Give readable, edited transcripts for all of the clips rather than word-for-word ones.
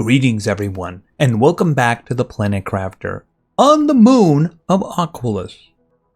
Greetings everyone, and welcome back to the Planet Crafter on the moon of Aqualis.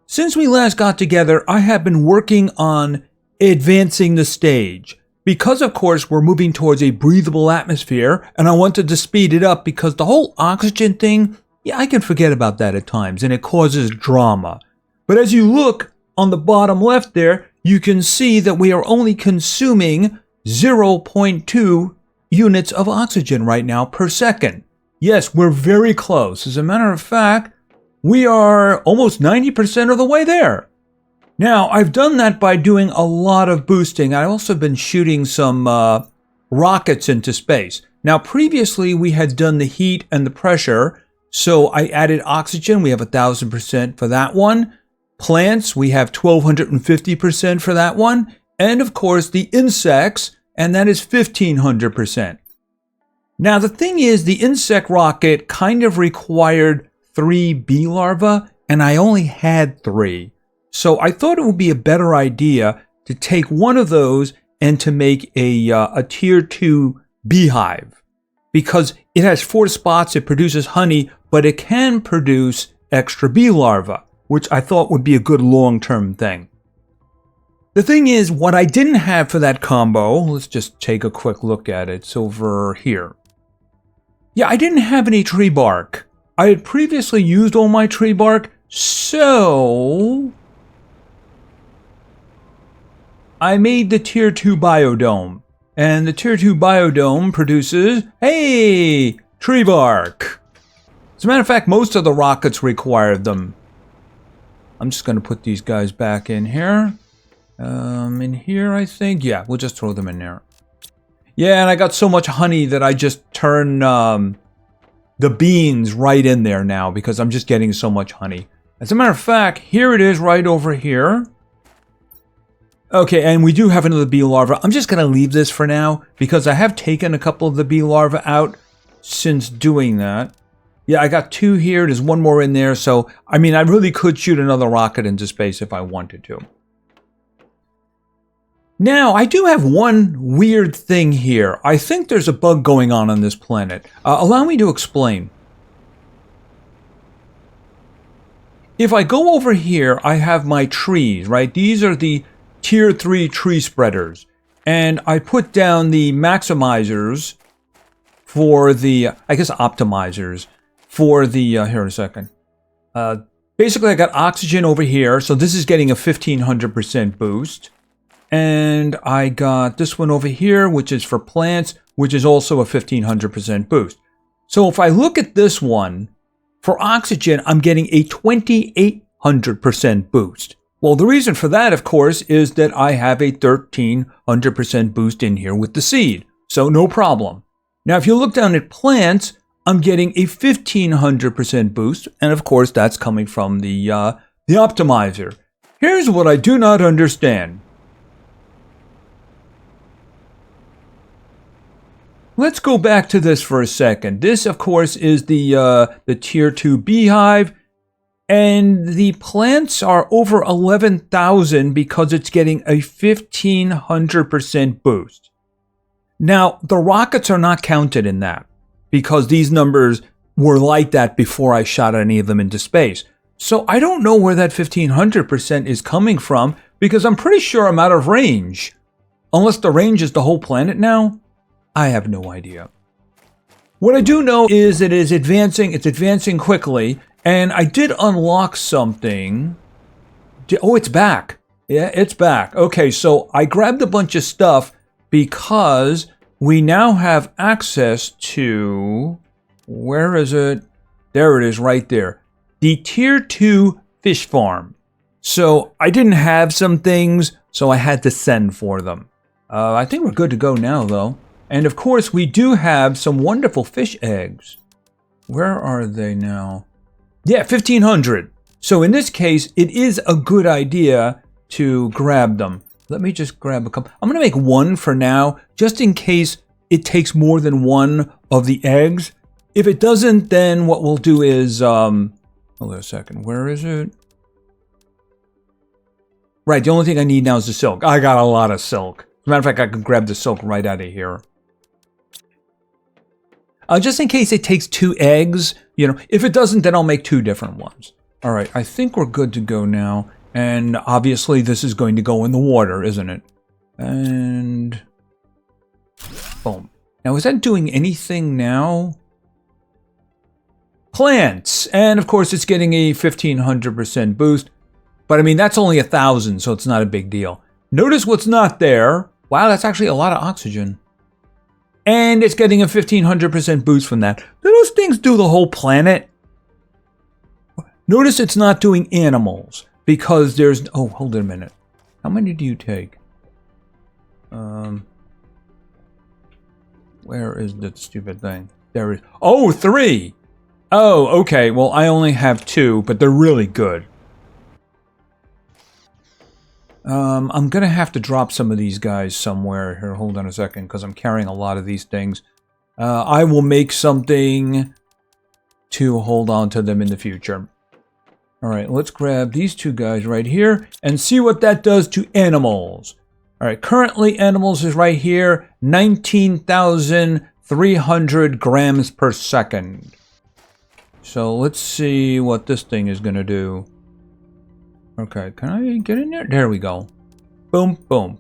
Since we last got together, I have been working on advancing the stage. Because of course we're moving towards a breathable atmosphere, and I wanted to speed it up because the whole oxygen thing, yeah, I can forget about that at times, and it causes drama. But as you look on the bottom left there, you can see that we are only consuming 0.2 units of oxygen right now per second. Yes, we're very close. As a matter of fact, we are almost 90% of the way there. Now, I've done that by doing a lot of boosting. I've also been shooting some rockets into space. Now, previously we had done the heat and the pressure, so I added oxygen. We have 1,000% for that one. Plants, we have 1,250% for that one. And of course, the insects, and that is 1,500%. Now, the thing is, the insect rocket kind of required 3 bee larvae, and I only had 3. So I thought it would be a better idea to take one of those and to make a tier 2 beehive. Because it has 4 spots, it produces honey, but it can produce extra bee larvae, which I thought would be a good long-term thing. The thing is, what I didn't have for that combo, let's just take a quick look at it. It's over here. Yeah, I didn't have any tree bark. I had previously used all my tree bark, so I made the tier 2 biodome. And the tier 2 biodome produces, hey, tree bark. As a matter of fact, most of the rockets required them. I'm just going to put these guys back in here. In here, I think. Yeah, we'll just throw them in there. Yeah, and I got so much honey that I just turn the beans right in there now because I'm just getting so much honey. As a matter of fact, here it is right over here. Okay, and we do have another bee larva. I'm just going to leave this for now because I have taken a couple of the bee larvae out since doing that. Yeah, I got 2 here. There's 1 more in there. So, I mean, I really could shoot another rocket into space if I wanted to. Now, I do have one weird thing here. I think there's a bug going on this planet. Allow me to explain. If I go over here, I have my trees, right? These are the tier 3 tree spreaders. And I put down the maximizers for the, I guess optimizers for the, here a second. Basically, I got oxygen over here. So this is getting a 1,500% boost. And I got this one over here, which is for plants, which is also a 1,500% boost. So if I look at this one, for oxygen, I'm getting a 2,800% boost. Well, the reason for that, of course, is that I have a 1,300% boost in here with the seed. So no problem. Now, if you look down at plants, I'm getting a 1,500% boost. And of course, that's coming from the optimizer. Here's what I do not understand. Let's go back to this for a second. This, of course, is the tier 2 beehive, and the plants are over 11,000 because it's getting a 1,500% boost. Now, the rockets are not counted in that because these numbers were like that before I shot any of them into space. So I don't know where that 1,500% is coming from because I'm pretty sure I'm out of range. Unless the range is the whole planet now. I have no idea. What I do know is it is advancing. It's advancing quickly. And I did unlock something. Oh, it's back. Yeah, it's back. Okay, so I grabbed a bunch of stuff because we now have access to... Where is it? There it is right there. The tier 2 fish farm. So I didn't have some things, so I had to send for them. I think we're good to go now, though. And of course, we do have some wonderful fish eggs. Where are they now? Yeah, 1,500. So in this case, it is a good idea to grab them. Let me just grab a couple. I'm going to make 1 for now, just in case it takes more than 1 of the eggs. If it doesn't, then what we'll do is, hold on a second. Where is it? Right, the only thing I need now is the silk. I got a lot of silk. As a matter of fact, I can grab the silk right out of here. Just in case it takes 2 eggs. You know, if it doesn't, then I'll make 2 different ones. All right, I think we're good to go now. And obviously this is going to go in the water, isn't it? And boom. Now, is that doing anything now? Plants. And of course, it's getting a 1500% boost. But I mean, that's only 1,000, so it's not a big deal. Notice what's not there. Wow, that's actually a lot of oxygen. And it's getting a 1500% boost from that. Do those things do the whole planet? Notice it's not doing animals because there's... Oh, hold it a minute. How many do you take? Where is that stupid thing? There it is. Oh, 3! Oh, okay. Well, I only have 2, but they're really good. I'm gonna have to drop some of these guys somewhere. Here, hold on a second, because I'm carrying a lot of these things. I will make something to hold on to them in the future. Alright, let's grab these 2 guys right here and see what that does to animals. Alright, currently animals is right here, 19,300 grams per second. So let's see what this thing is gonna do. Okay, can I get in there? There we go. Boom, boom.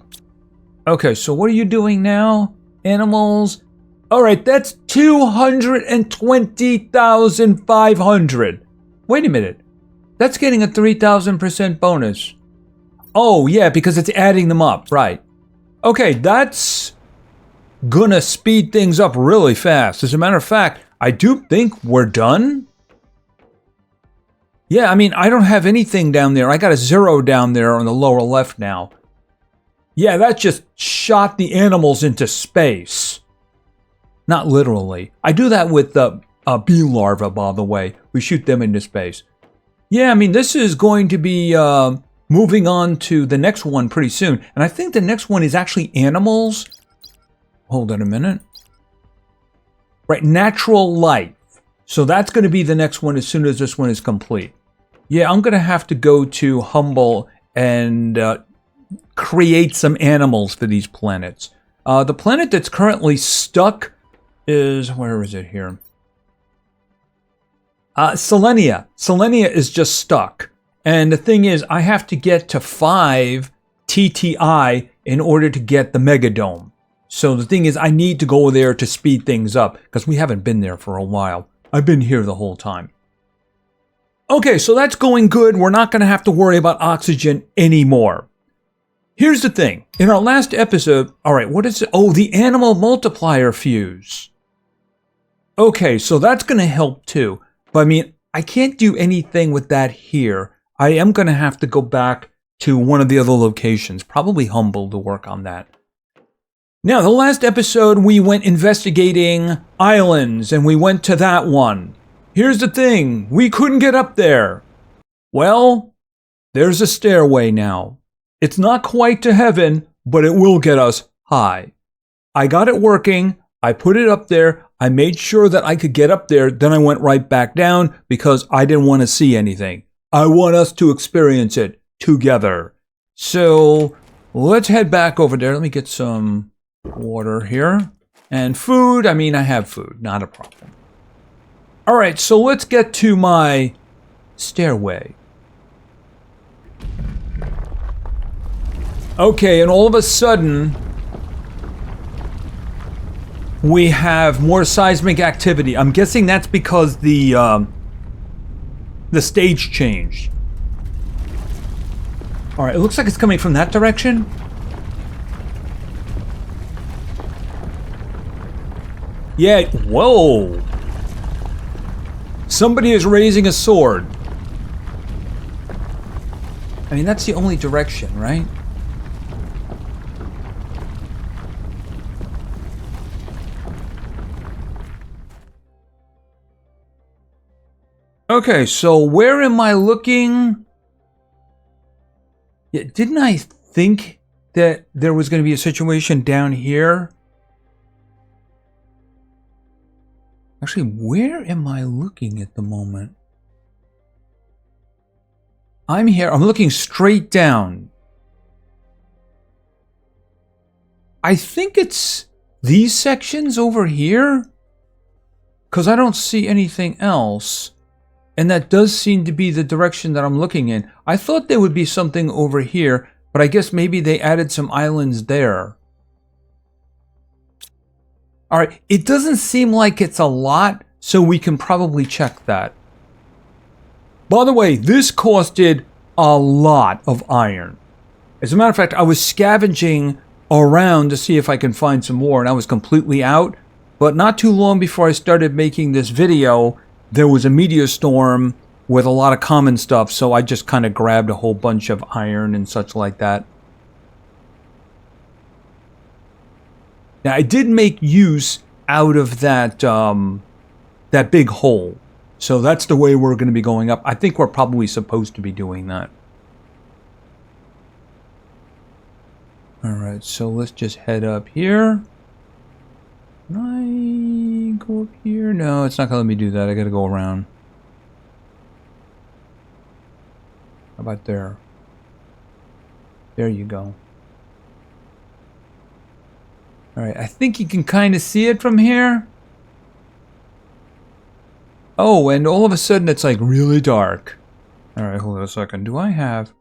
Okay, so what are you doing now? Animals. Alright, that's 220,500. Wait a minute. That's getting a 3,000% bonus. Oh, yeah, because it's adding them up. Right. Okay, that's gonna speed things up really fast. As a matter of fact, I do think we're done. Yeah, I mean, I don't have anything down there. I got a 0 down there on the lower left now. Yeah, that just shot the animals into space. Not literally. I do that with the bee larvae, by the way. We shoot them into space. Yeah, I mean, this is going to be moving on to the next one pretty soon. And I think the next one is actually animals. Hold on a minute. Right, natural light. So that's going to be the next one as soon as this one is complete. Yeah, I'm going to have to go to Humble and create some animals for these planets. The planet that's currently stuck is... Where is it here? Selenia. Selenia is just stuck. And the thing is, I have to get to 5 TTI in order to get the Megadome. So the thing is, I need to go there to speed things up because we haven't been there for a while. I've been here the whole time. Okay, so that's going good. We're not going to have to worry about oxygen anymore. Here's the thing. In our last episode... Alright, what is it? Oh, the animal multiplier fuse. Okay, so that's going to help too. But I mean, I can't do anything with that here. I am going to have to go back to one of the other locations. Probably Humble to work on that. Now, the last episode, we went investigating islands, and we went to that one. Here's the thing, we couldn't get up there. Well, there's a stairway now. It's not quite to heaven, but it will get us high. I got it working, I put it up there, I made sure that I could get up there, then I went right back down because I didn't want to see anything. I want us to experience it together. So, let's head back over there. Let me get some... water here. And food, I mean, I have food, not a problem. Alright, so let's get to my stairway. Okay, and all of a sudden, we have more seismic activity. I'm guessing that's because the stage changed. Alright, it looks like it's coming from that direction. Yeah, whoa! Somebody is raising a sword. I mean, that's the only direction, right? Okay, so where am I looking? Yeah, didn't I think that there was going to be a situation down here? Actually, where am I looking at the moment? I'm here. I'm looking straight down. I think it's these sections over here. because I don't see anything else. And that does seem to be the direction that I'm looking in. I thought there would be something over here, but I guess maybe they added some islands there. All right, it doesn't seem like it's a lot, so we can probably check that. By the way, this costed a lot of iron. As a matter of fact, I was scavenging around to see if I can find some more, and I was completely out. But not too long before I started making this video, there was a meteor storm with a lot of common stuff, so I just kind of grabbed a whole bunch of iron and such like that. Now, I did make use out of that, that big hole. So that's the way we're going to be going up. I think we're probably supposed to be doing that. Alright, so let's just head up here. Can I go up here? No, it's not going to let me do that. I got to go around. How about there? There you go. Alright, I think you can kind of see it from here. Oh, and all of a sudden it's like really dark. Alright, hold on a second. Do I have...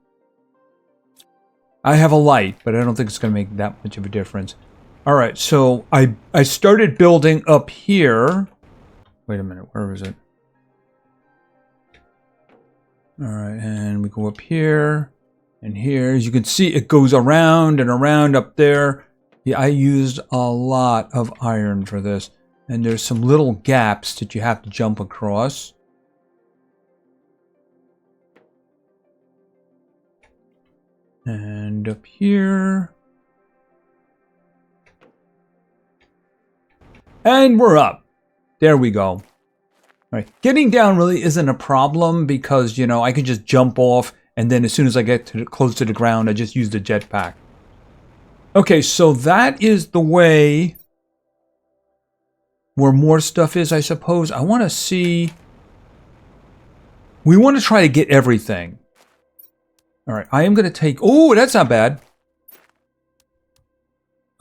I have a light, but I don't think it's going to make that much of a difference. Alright, so I started building up here. Wait a minute, where is it? Alright, and we go up here and here. As you can see, it goes around and around up there. Yeah, I used a lot of iron for this. And there's some little gaps that you have to jump across. And up here. And we're up. There we go. All right. Getting down really isn't a problem because, you know, I can just jump off and then as soon as I get close to the ground, I just use the jetpack. Okay, so that is the way where more stuff is, I suppose. I want to see... We want to try to get everything. Alright, I am going to take... Oh, that's not bad.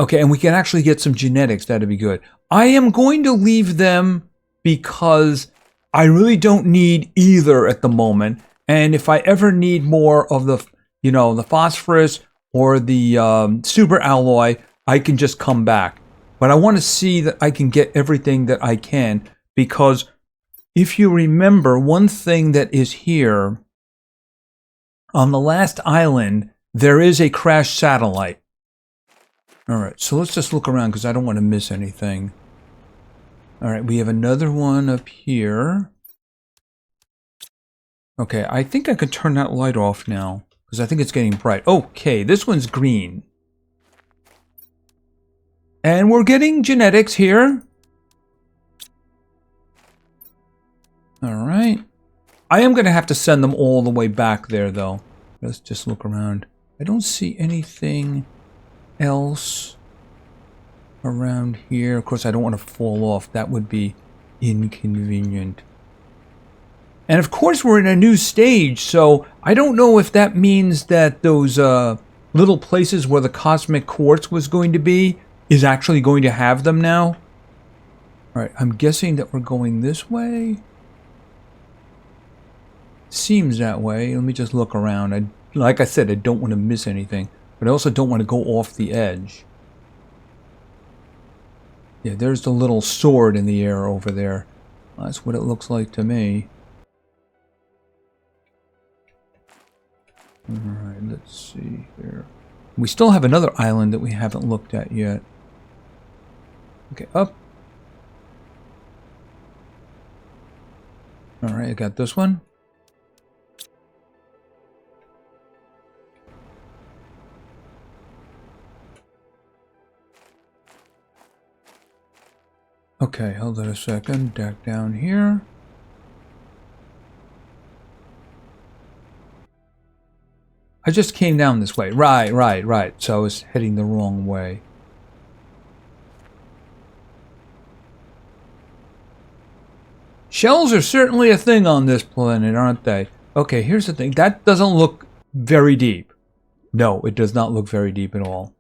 Okay, and we can actually get some genetics. That'd be good. I am going to leave them because I really don't need either at the moment. And if I ever need more of the, you know, the phosphorus or the super alloy, I can just come back. But I want to see that I can get everything that I can, because if you remember, one thing that is here, on the last island, there is a crashed satellite. Alright, so let's just look around because I don't want to miss anything. Alright, we have another one up here. Okay, I think I could turn that light off now, because I think it's getting bright. Okay, this one's green. And we're getting genetics here. Alright. I am going to have to send them all the way back there, though. Let's just look around. I don't see anything else around here. Of course, I don't want to fall off. That would be inconvenient. And of course, we're in a new stage, so I don't know if that means that those little places where the cosmic quartz was going to be is actually going to have them now. Alright, I'm guessing that we're going this way. Seems that way. Let me just look around. Like I said, I don't want to miss anything, but I also don't want to go off the edge. Yeah, there's the little sword in the air over there. That's what it looks like to me. Alright, let's see here. We still have another island that we haven't looked at yet. Okay, up. Alright, I got this one. Okay, hold on a second. Back down here. I just came down this way. Right. So I was heading the wrong way. Shells are certainly a thing on this planet, aren't they? Okay, here's the thing. That doesn't look very deep. No, it does not look very deep at all.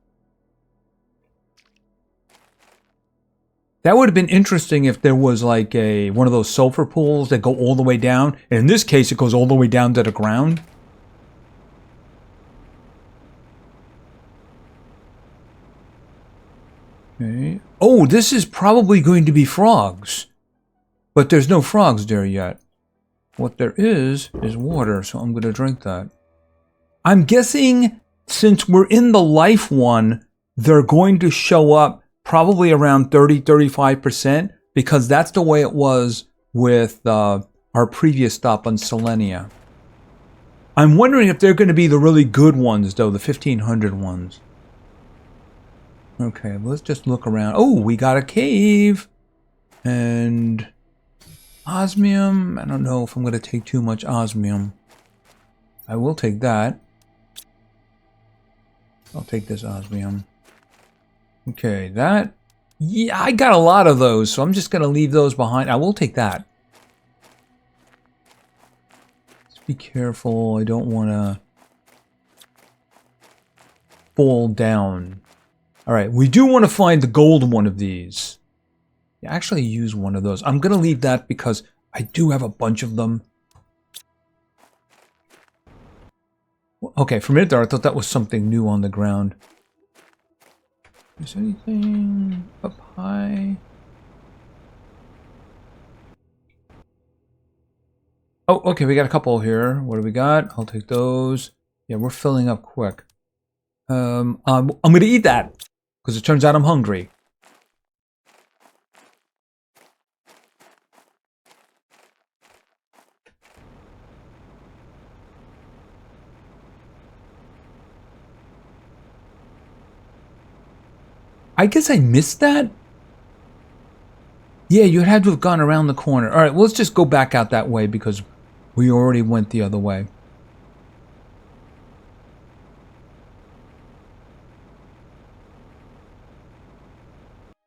That would have been interesting if there was like one of those sulfur pools that go all the way down. And in this case, it goes all the way down to the ground. Okay. Oh, this is probably going to be frogs. But there's no frogs there yet. What there is water, so I'm going to drink that. I'm guessing since we're in the life one, they're going to show up probably around 30-35% because that's the way it was with our previous stop on Selenia. I'm wondering if they're going to be the really good ones, though, the 1500 ones. Okay, let's just look around. Oh, we got a cave. And osmium. I don't know if I'm going to take too much osmium. I will take that. I'll take this osmium. Okay, that. Yeah, I got a lot of those, so I'm just going to leave those behind. I will take that. Just be careful. I don't want to fall down. All right, we do want to find the gold one of these. Yeah, actually use one of those. I'm going to leave that because I do have a bunch of them. Okay, for a minute there, I thought that was something new on the ground. Is anything up high? Oh, okay, we got a couple here. What do we got? I'll take those. Yeah, we're filling up quick. I'm going to eat that because it turns out I'm hungry. I guess I missed that. Yeah, you had to have gone around the corner. All right, well, let's just go back out that way because we already went the other way.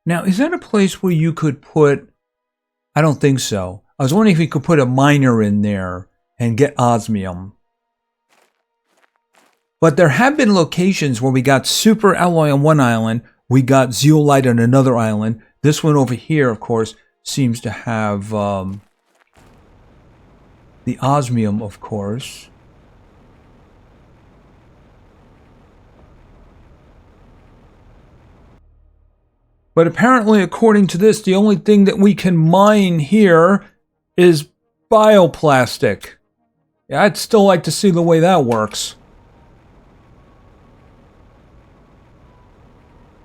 Now, is that a place where you could put... I don't think so. I was wondering if you could put a miner in there and get osmium. But there have been locations where we got super alloy on one island, we got zeolite on another island. This one over here, of course, seems to have the osmium, of course. But apparently, according to this, the only thing that we can mine here is bioplastic. Yeah, I'd still like to see the way that works.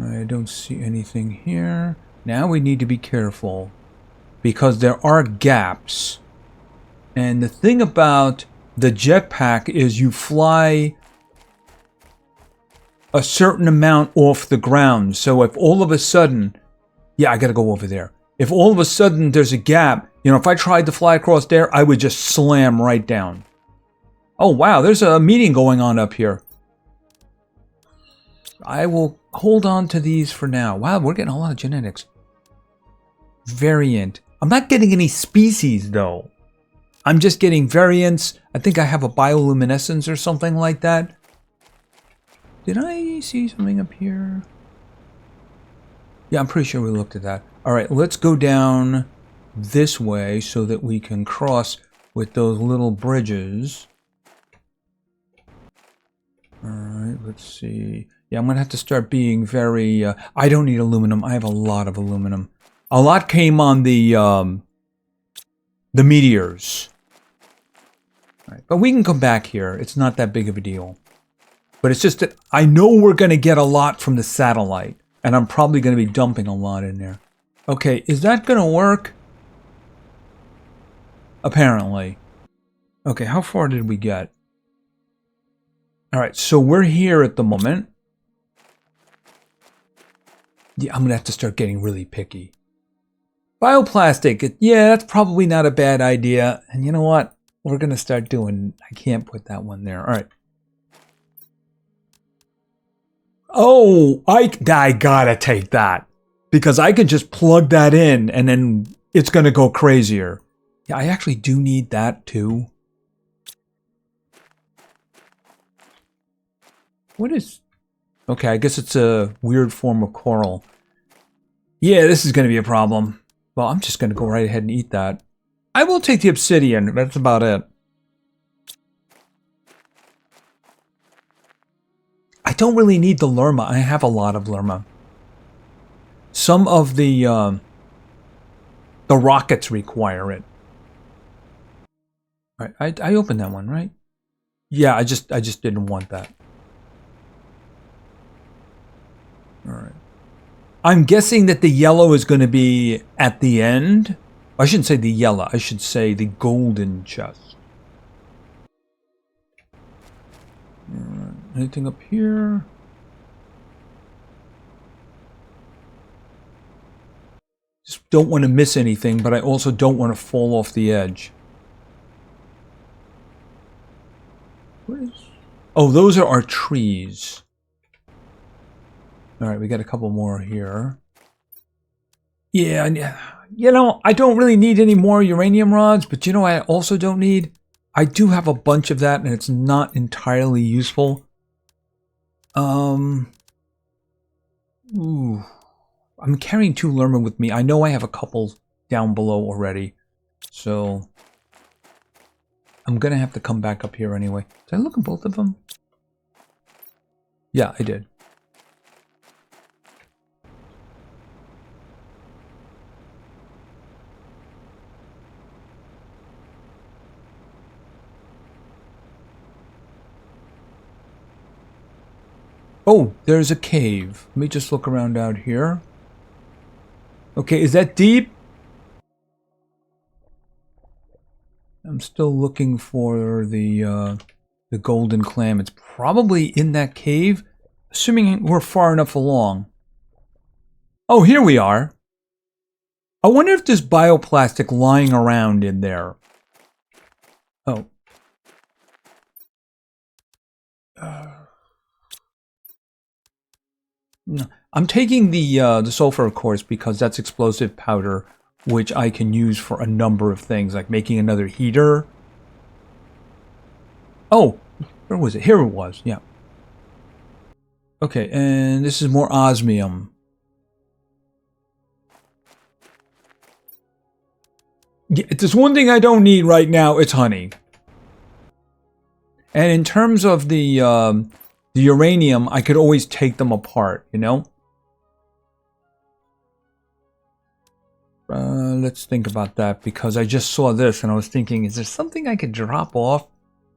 I don't see anything here. Now we need to be careful because there are gaps. And the thing about the jetpack is you fly a certain amount off the ground. So if all of a sudden, yeah, I gotta go over there. If all of a sudden there's a gap, you know, if I tried to fly across there, I would just slam right down. Oh, wow, there's a meeting going on up here. I will hold on to these for now. Wow, we're getting a lot of genetics. Variant. I'm not getting any species, though. I'm just getting variants. I think I have a bioluminescence or something like that. Did I see something up here? Yeah, I'm pretty sure we looked at that. All right, let's go down this way so that we can cross with those little bridges. All right, let's see. Yeah, I'm going to have to start being very... I don't need aluminum. I have a lot of aluminum. A lot came on the meteors. All right, but we can come back here. It's not that big of a deal. But it's just that I know we're going to get a lot from the satellite. And I'm probably going to be dumping a lot in there. Okay, is that going to work? Apparently. Okay, how far did we get? Alright, so we're here at the moment. Yeah, I'm going to have to start getting really picky. Bioplastic. Yeah, that's probably not a bad idea. And you know what? We're going to start doing... I can't put that one there. Alright. Oh, I gotta take that. Because I can just plug that in and then it's going to go crazier. Yeah, I actually do need that too. What is... Okay, I guess it's a weird form of coral. Yeah, this is going to be a problem. Well, I'm just going to go right ahead and eat that. I will take the obsidian. That's about it. I don't really need the lerma. I have a lot of lerma. Some of the rockets require it. All right, I opened that one, right? Yeah, I just didn't want that. All right. I'm guessing that the yellow is going to be at the end. I shouldn't say the yellow. I should say the golden chest. All right. Anything up here? Just don't want to miss anything, but I also don't want to fall off the edge. What is... Oh, those are our trees. All right, we got a couple more here. Yeah, you know, I don't really need any more uranium rods, but you know I also don't need? I do have a bunch of that, and it's not entirely useful. Ooh. I'm carrying 2 lerma with me. I know I have a couple down below already, so I'm gonna have to come back up here anyway. Did I look at both of them? Yeah, I did. Oh, there's a cave. Let me just look around out here. Okay, is that deep? I'm still looking for the golden clam. It's probably in that cave, assuming we're far enough along. Oh, here we are. I wonder if there's bioplastic lying around in there. Oh. No. I'm taking the sulfur, of course, because that's explosive powder, which I can use for a number of things, like making another heater. Oh, where was it? Here it was, yeah. Okay, and this is more osmium. Yeah, if there's one thing I don't need right now, it's honey. And in terms of the uranium, I could always take them apart, you know? Let's think about that, because I just saw this and I was thinking, is there something I could drop off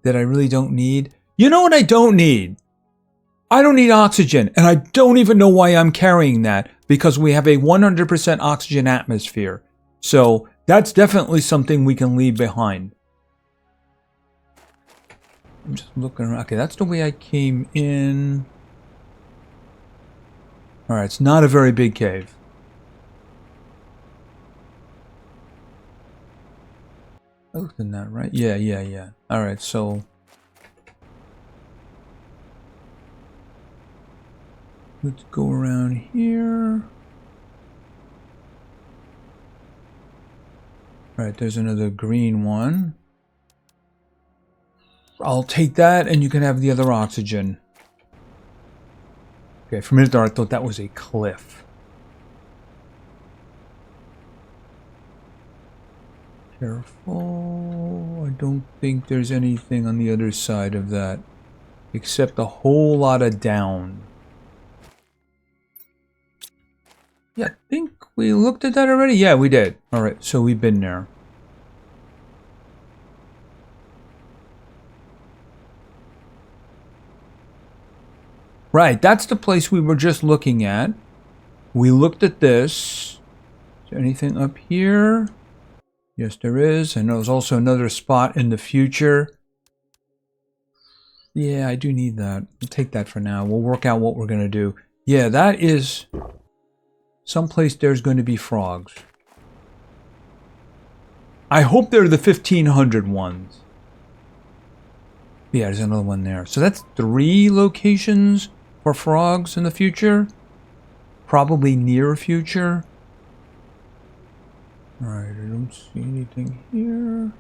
that I really don't need? You know what I don't need? I don't need oxygen, and I don't even know why I'm carrying that, because we have a 100% oxygen atmosphere. So that's definitely something we can leave behind. I'm just looking around. Okay, that's the way I came in. Alright, it's not a very big cave. I looked in that, right? Yeah. Alright, so... let's go around here. Alright, there's another green one. I'll take that, and you can have the other oxygen. Okay, for a minute there I thought that was a cliff. Careful. I don't think there's anything on the other side of that, except a whole lot of down. Yeah, I think we looked at that already. Yeah, we did. Alright, so we've been there. Right, that's the place we were just looking at. We looked at this. Is there anything up here? Yes, there is. And there's also another spot in the future. Yeah, I do need that. We'll take that for now. We'll work out what we're going to do. Yeah, that is... someplace there's going to be frogs. I hope they're the 1500 ones. Yeah, there's another one there. So that's 3 locations for frogs in the future. Probably near future. Alright, I don't see anything here.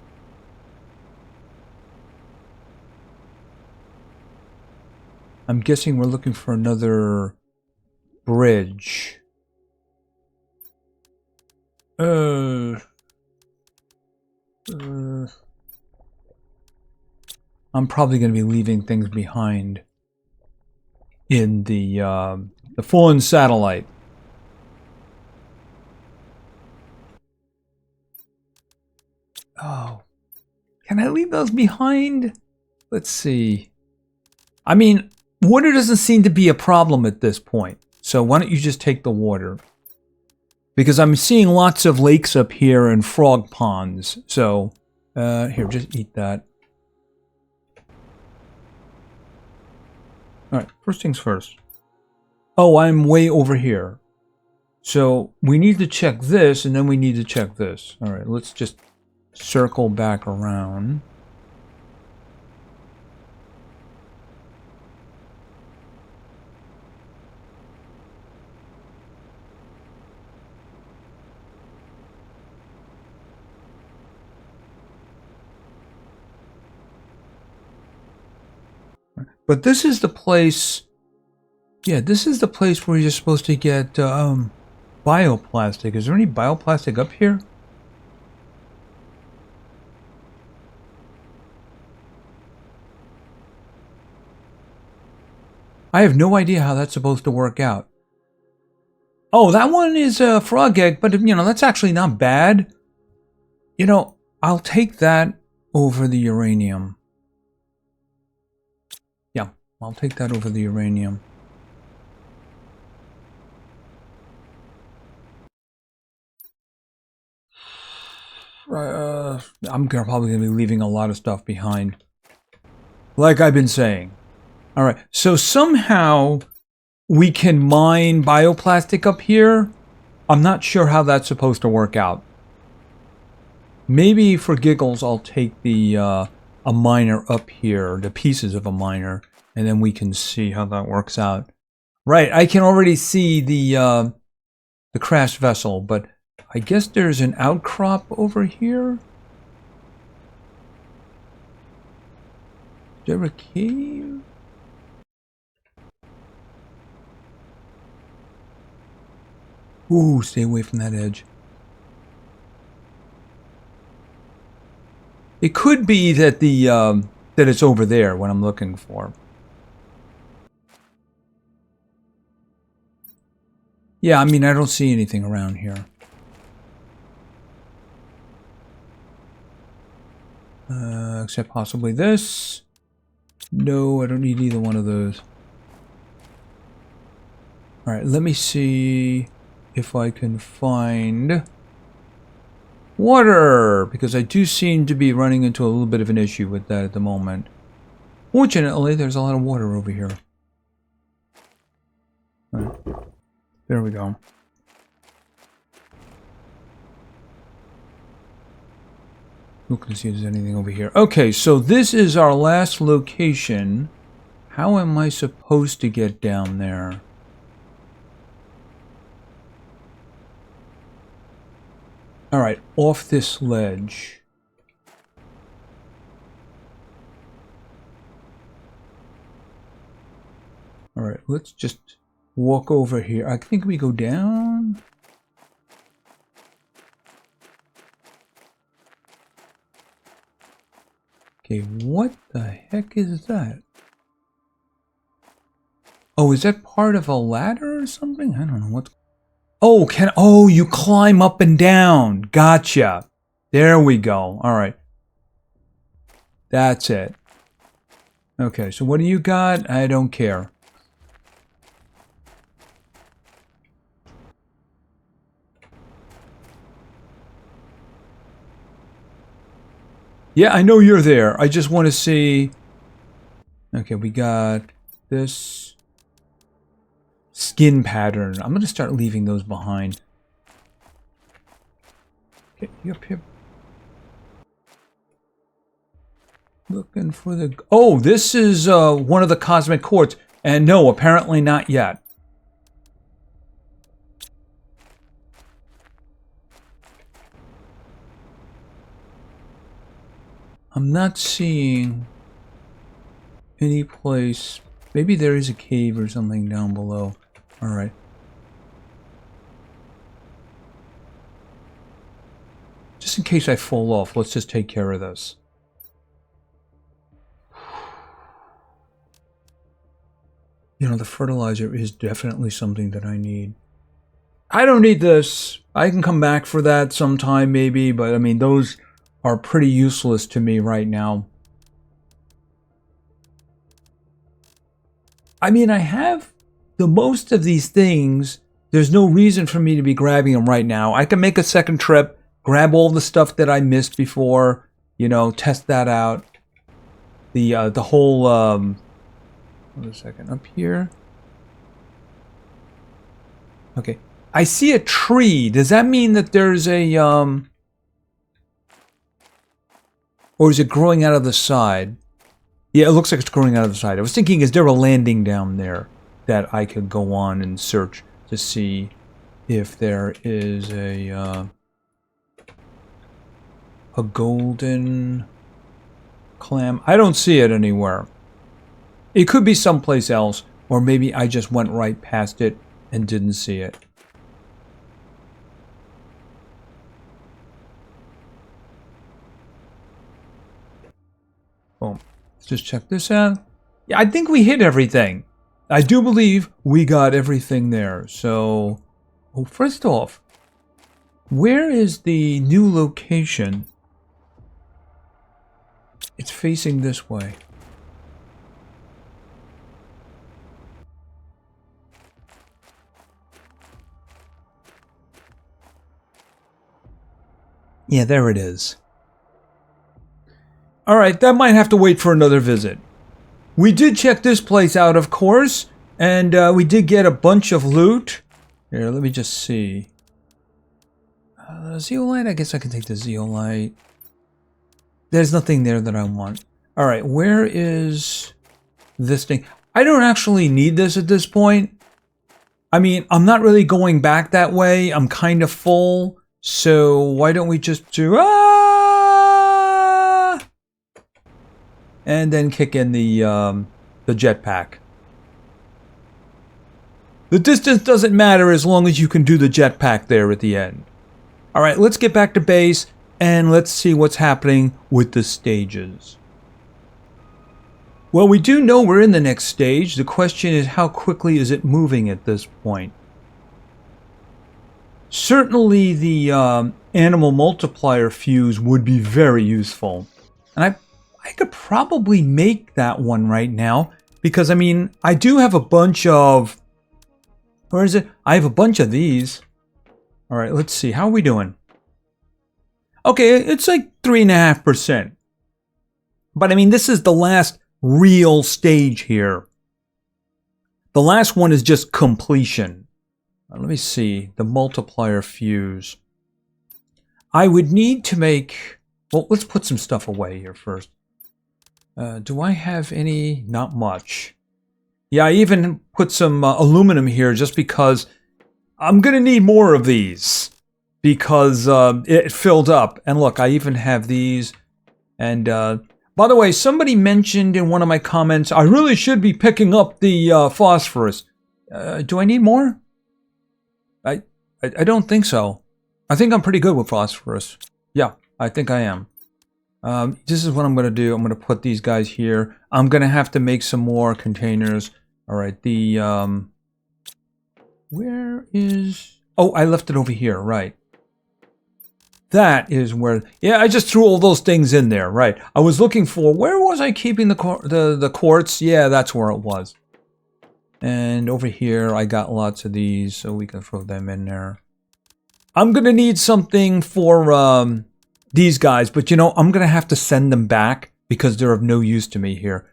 I'm guessing we're looking for another bridge. I'm probably going to be leaving things behind in the fallen satellite. Oh, can I leave those behind? Let's see. I mean, water doesn't seem to be a problem at this point. So why don't you just take the water? Because I'm seeing lots of lakes up here and frog ponds. So, here, just eat that. Alright, first things first. Oh, I'm way over here. So, we need to check this, and then we need to check this. Alright, let's just circle back around. But this is the place... Yeah, this is the place where you're supposed to get bioplastic. Is there any bioplastic up here? I have no idea how that's supposed to work out. Oh, that one is a frog egg, but you know, that's actually not bad. You know, I'll take that over the uranium. Yeah, I'll take that over the uranium. I'm probably going to be leaving a lot of stuff behind. Like I've been saying. Alright, so somehow we can mine bioplastic up here. I'm not sure how that's supposed to work out. Maybe for giggles I'll take the a miner up here, the pieces of a miner, and then we can see how that works out. Right, I can already see the crashed vessel, but I guess there's an outcrop over here. Is there a cave? Ooh, stay away from that edge. It could be that the that it's over there, what I'm looking for. Yeah, I mean, I don't see anything around here. Except possibly this. No, I don't need either one of those. Alright, let me see if I can find water, because I do seem to be running into a little bit of an issue with that at the moment. Fortunately, there's a lot of water over here. Right. There we go. Look and see if there's anything over here. Okay, so this is our last location. How am I supposed to get down there? Alright, off this ledge. Alright, let's just walk over here. I think we go down. Okay, what the heck is that? Oh, is that part of a ladder or something? I don't know what's... Oh, oh, you climb up and down. Gotcha. There we go. All right. That's it. Okay, so what do you got? I don't care. Yeah, I know you're there. I just want to see... Okay, we got this skin pattern. I'm going to start leaving those behind. Okay, you up here. Looking for the... Oh, this is one of the cosmic quartz. And no, apparently not yet. I'm not seeing any place. Maybe there is a cave or something down below. Alright. just in case I fall off, let's just take care of this. You know, the fertilizer is definitely something that I need. I don't need this. I can come back for that sometime maybe, but I mean, those are pretty useless to me right now. I mean, I have the most of these things. There's no reason for me to be grabbing them right now. I can make a second trip, grab all the stuff that I missed before, you know, test that out. The whole, wait a second, up here. Okay. I see a tree. Does that mean that there's a, or is it growing out of the side? Yeah, it looks like it's growing out of the side. I was thinking, is there a landing down there that I could go on and search to see if there is a golden clam? I don't see it anywhere. It could be someplace else, or maybe I just went right past it and didn't see it. Boom. Let's just check this out. Yeah, I think we hit everything. I do believe we got everything there. So, well, first off, where is the new location? It's facing this way. Yeah, there it is. Alright, that might have to wait for another visit. We did check this place out, of course, and we did get a bunch of loot. Here, let me just see. Zeolite? I guess I can take the zeolite. There's nothing there that I want. Alright, where is this thing? I don't actually need this at this point. I mean, I'm not really going back that way. I'm kind of full. So why don't we just do... and then kick in the jetpack. The distance doesn't matter as long as you can do the jetpack there at the end. Alright, let's get back to base and let's see what's happening with the stages. Well, we do know we're in the next stage. The question is, how quickly is it moving at this point? Certainly the animal multiplier fuse would be very useful. And I could probably make that one right now, because, I mean, I do have a bunch of... Where is it? I have a bunch of these. Alright, let's see. How are we doing? Okay, it's like 3.5%. But, I mean, this is the last real stage here. The last one is just completion. Let me see. The multiplier fuse. I would need to make... Well, let's put some stuff away here first. Do I have any? Not much. Yeah, I even put some aluminum here just because I'm going to need more of these. Because it filled up. And look, I even have these. And by the way, somebody mentioned in one of my comments, I really should be picking up the phosphorus. Do I need more? I don't think so. I think I'm pretty good with phosphorus. Yeah, I think I am. This is what I'm going to do. I'm going to put these guys here. I'm going to have to make some more containers. All right, the... where is... Oh, I left it over here, right. That is where... Yeah, I just threw all those things in there, right. I was looking for... Where was I keeping the quartz? Yeah, that's where it was. And over here, I got lots of these, so we can throw them in there. I'm going to need something for... these guys, but you know, I'm going to have to send them back because they're of no use to me here.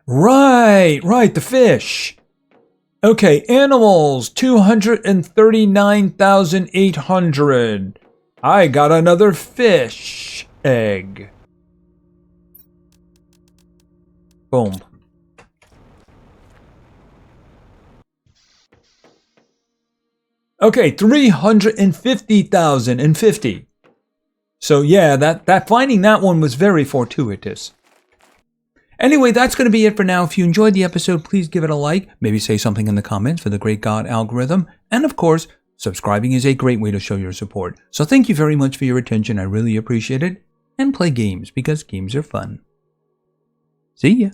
Right, the fish. Okay, animals, 239,800. I got another fish egg. Boom. Okay, 350,050. So yeah, that finding that one was very fortuitous. Anyway, that's going to be it for now. If you enjoyed the episode, please give it a like. Maybe say something in the comments for the great God algorithm. And of course, Subscribing is a great way to show your support. So thank you very much for your attention. I really appreciate it. And play games because games are fun. See ya.